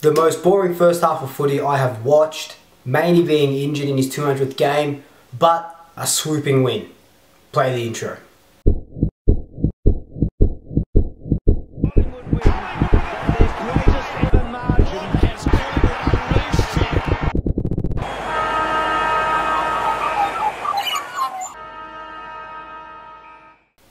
The most boring first half of footy I have watched, mainly being injured in his 200th game, but a swooping win. Play the intro. Collingwood win their greatest ever margin as Collingwood unleashed here.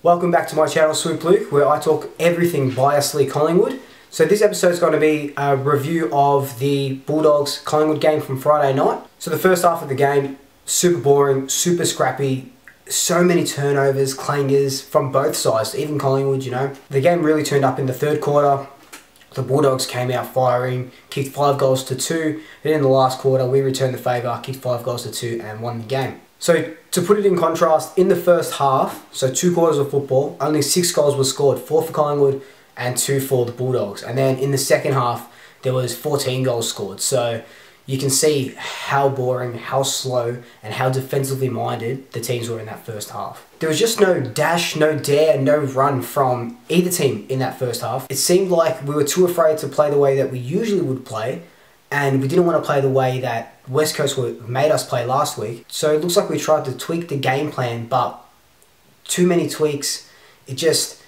Welcome back to my channel, Swoop Luke, where I talk everything biasly Collingwood. So this episode is going to be a review of the Bulldogs Collingwood game from Friday night. So the first half of the game, super boring, super scrappy, so many turnovers, clangers from both sides, even Collingwood, you know. The game really turned up in the third quarter. The Bulldogs came out firing, kicked 5 goals to 2. Then in the last quarter, we returned the favour, kicked 5 goals to 2 and won the game. So to put it in contrast, in the first half, so 2 quarters of football, only 6 goals were scored, 4 for Collingwood and 2 for the Bulldogs. And then in the second half, there was 14 goals scored. So you can see how boring, how slow, and how defensively minded the teams were in that first half. There was just no dash, no dare, no run from either team in that first half. It seemed like we were too afraid to play the way that we usually would play, and we didn't want to play the way that West Coast made us play last week. So it looks like we tried to tweak the game plan, but too many tweaks. It just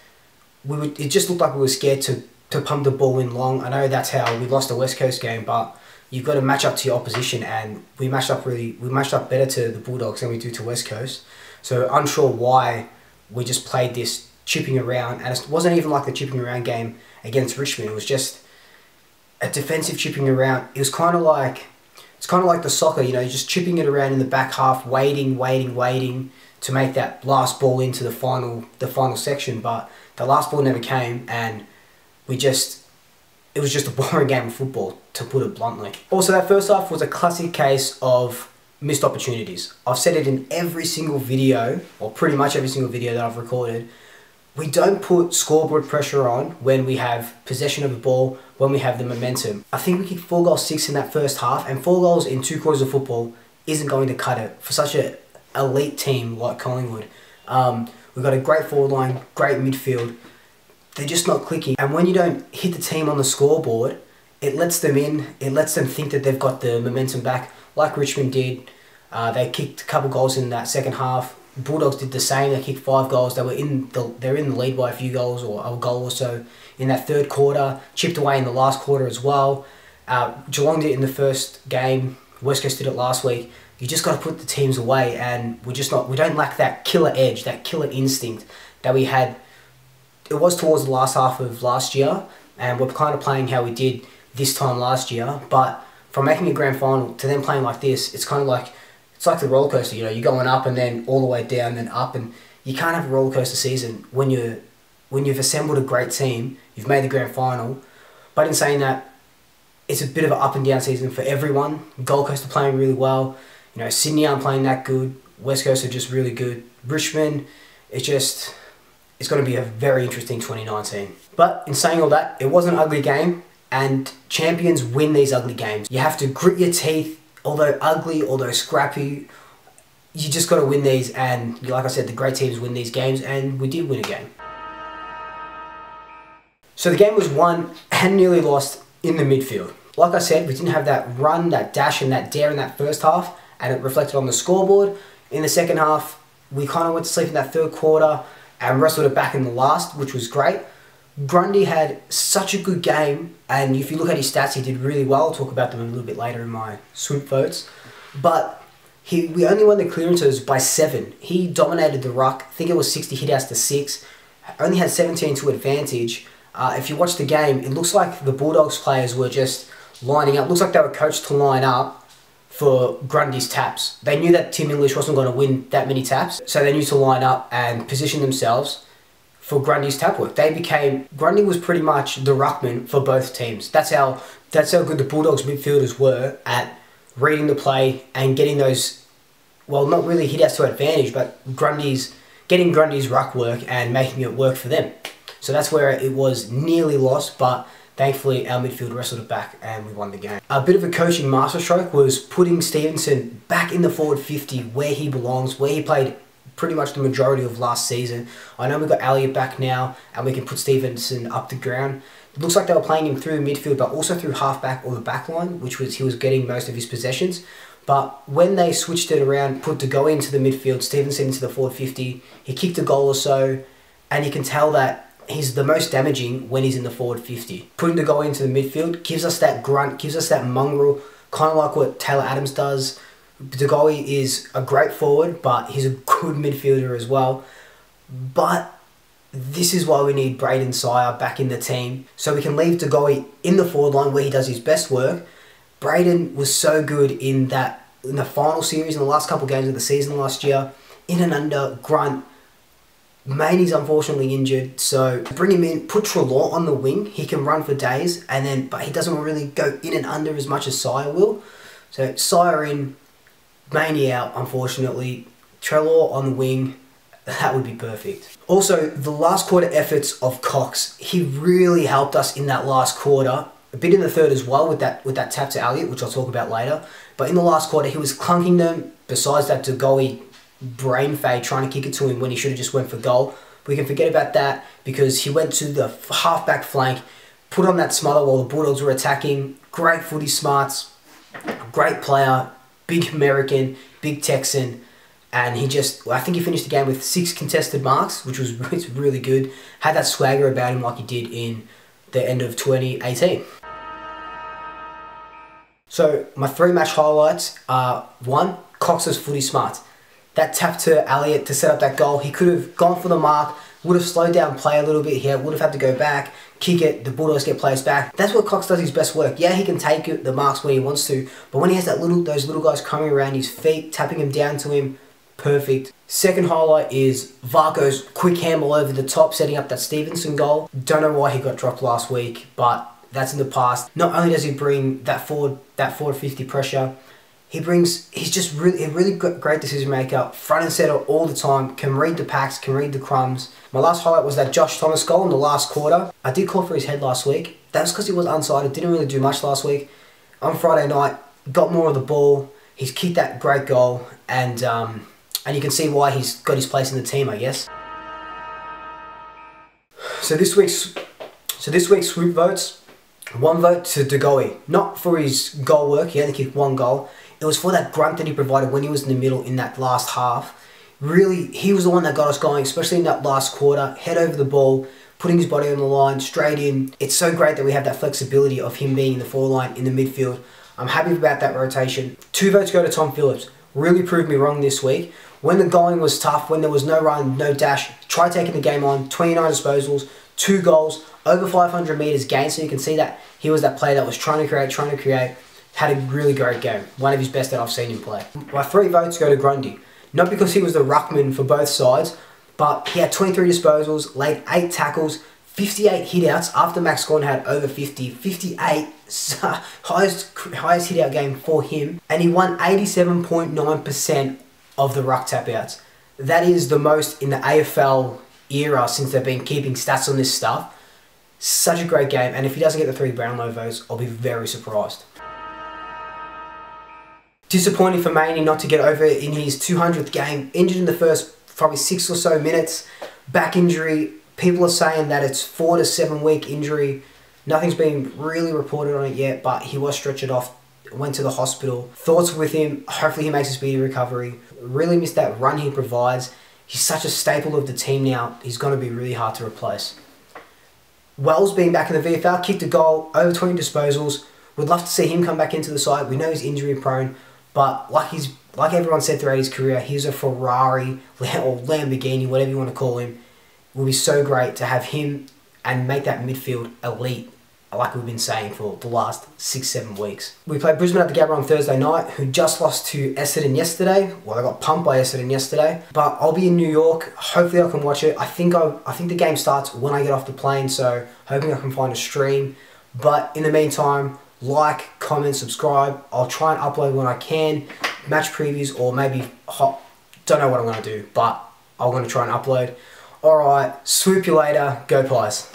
looked like we were scared to pump the ball in long. I know that's how we lost the West Coast game, but you've got to match up to your opposition, and we matched up better to the Bulldogs than we do to West Coast. So unsure why we just played this chipping around, and it wasn't even like the chipping around game against Richmond. It was just a defensive chipping around. It's kind of like the soccer, you know, you're just chipping it around in the back half, waiting to make that last ball into the final section. But the last ball never came, and it was just a boring game of football, to put it bluntly. Also, that first half was a classic case of missed opportunities. I've said it in every single video, or pretty much every single video that I've recorded. We don't put scoreboard pressure on when we have possession of the ball, when we have the momentum. I think we kicked 4 goals 6 in that first half, and 4 goals in 2 quarters of football isn't going to cut it for such an elite team like Collingwood. We've got a great forward line, great midfield. They're just not clicking. And when you don't hit the team on the scoreboard, it lets them in. It lets them think that they've got the momentum back, like Richmond did. They kicked a couple goals in that second half. Bulldogs did the same. They kicked 5 goals. They're in the lead by a few goals, or a goal or so in that third quarter. Chipped away in the last quarter as well. Geelong did it in the first game. West Coast did it last week. You just got to put the teams away, and we don't lack that killer edge, that killer instinct that we had. It was towards the last half of last year, and we're kind of playing how we did this time last year. But from making a grand final to then playing like this, it's kind of like, it's like the roller coaster, you know, you're going up and then all the way down, then up, and you can't have a roller coaster season when you've assembled a great team, you've made the grand final. But in saying that, it's a bit of an up and down season for everyone. Gold Coast are playing really well. You know, Sydney aren't playing that good. West Coast are just really good. Richmond, it's going to be a very interesting 2019. But in saying all that, it was an ugly game, and champions win these ugly games. You have to grit your teeth, although ugly, although scrappy, you just got to win these. And like I said, the great teams win these games, and we did win a game. So the game was won and nearly lost in the midfield. Like I said, we didn't have that run, that dash, and that dare in that first half, and it reflected on the scoreboard. In the second half, we kind of went to sleep in that third quarter and wrestled it back in the last, which was great. Grundy had such a good game, and if you look at his stats, he did really well. I'll talk about them a little bit later in my Swoop votes. But we only won the clearances by 7. He dominated the ruck. I think it was 60 hit-outs to 6. Only had 17 to advantage. If you watch the game, it looks like the Bulldogs players were just lining up. Looks like they were coached to line up for Grundy's taps. They knew that Tim English wasn't going to win that many taps, so they knew to line up and position themselves for Grundy's tap work. Grundy was pretty much the ruckman for both teams. That's how good the Bulldogs midfielders were at reading the play and getting those, well, not really hit-outs to advantage, but getting Grundy's ruck work and making it work for them. So that's where it was nearly lost, but thankfully our midfield wrestled it back and we won the game. A bit of a coaching masterstroke was putting Stevenson back in the forward 50 where he belongs, where he played pretty much the majority of last season. I know we've got Elliott back now and we can put Stevenson up the ground. looks like they were playing him through midfield, but also through halfback or the back line, which was he was getting most of his possessions. But when they switched it around, put De Goey into the midfield, Stevenson into the forward 50, he kicked a goal or so, and you can tell that he's the most damaging when he's in the forward 50. Putting De Goey into the midfield gives us that grunt, gives us that mongrel, kind of like what Taylor Adams does. De Goey is a great forward, but he's a good midfielder as well. But this is why we need Braden Sire back in the team, so we can leave De Goey in the forward line where he does his best work. Braden was so good in the final series, in the last couple of games of the season last year, in and under, grunt. Maney's unfortunately injured, so bring him in, put Treloar on the wing. He can run for days, but he doesn't really go in and under as much as Sire will. So Sire in, Maney out, unfortunately. Treloar on the wing. That would be perfect. Also, the last quarter efforts of Cox, he really helped us in that last quarter. A bit in the third as well with that tap to Elliott, which I'll talk about later. But in the last quarter, he was clunking them. Besides that, De Goey brain fade trying to kick it to him when he should have just went for goal. We can forget about that because he went to the half-back flank, put on that smother while the Bulldogs were attacking. Great footy smarts, great player, big American, big Texan. And I think he finished the game with 6 contested marks, which was really good. Had that swagger about him like he did in the end of 2018. So my 3 match highlights are 1, Cox's footy smarts. That tap to Elliott to set up that goal. He could have gone for the mark, would have slowed down play a little bit here, would have had to go back, kick it, the Bulldogs get players back. That's what Cox does his best work. Yeah, he can take the marks when he wants to, but when he has those little guys coming around his feet, tapping him down to him, perfect. Second highlight is Varco's quick handball over the top, setting up that Stevenson goal. Don't know why he got dropped last week, but that's in the past. Not only does he bring that forward 50 pressure, he's just a really great decision maker, front and center all the time, can read the packs, can read the crumbs. My last highlight was that Josh Thomas goal in the last quarter. I did call for his head last week. That's because he was unsighted, didn't really do much last week. On Friday night, got more of the ball. He's kicked that great goal, and you can see why he's got his place in the team, I guess. So this week's Swoop votes, 1 vote to De Goey. Not for his goal work, he only kicked 1 goal. It was for that grunt that he provided when he was in the middle in that last half. Really, he was the one that got us going, especially in that last quarter. Head over the ball, putting his body on the line, straight in. It's so great that we have that flexibility of him being in the forward line, in the midfield. I'm happy about that rotation. 2 votes go to Tom Phillips. Really proved me wrong this week. When the going was tough, when there was no run, no dash, try taking the game on, 29 disposals, 2 goals, over 500 metres gained, so you can see that he was that player that was trying to create, had a really great game. One of his best that I've seen him play. My 3 votes go to Grundy. Not because he was the ruckman for both sides, but he had 23 disposals, laid 8 tackles, 58 hitouts after Max Gordon had over 50, 58, highest hit out game for him, and he won 87.9% of the ruck tap outs. That is the most in the AFL era since they've been keeping stats on this stuff. Such a great game, and if he doesn't get the 3 Brownlow votes, I'll be very surprised. Disappointing for Maney not to get over in his 200th game, injured in the first probably 6 or so minutes, back injury. People are saying that it's 4 to 7 week injury. Nothing's been really reported on it yet, but he was stretchered off, went to the hospital. Thoughts with him, hopefully he makes a speedy recovery. Really missed that run he provides. He's such a staple of the team now, he's going to be really hard to replace. Wells being back in the VFL, kicked a goal, over 20 disposals. Would love to see him come back into the side. We know he's injury prone, but like everyone said throughout his career, he's a Ferrari or Lamborghini, whatever you want to call him. It would be so great to have him and make that midfield elite, like we've been saying for the last 6-7 weeks. We played Brisbane at the Gabba on Thursday night, who just lost to Essendon yesterday. Well, they got pumped by Essendon yesterday. But I'll be in New York. Hopefully I can watch it. I think the game starts when I get off the plane, so hoping I can find a stream. But in the meantime, like, comment, subscribe. I'll try and upload when I can. Match previews or maybe don't know what I'm going to do, but I'm going to try and upload. Alright, swoop you later. Go Pies.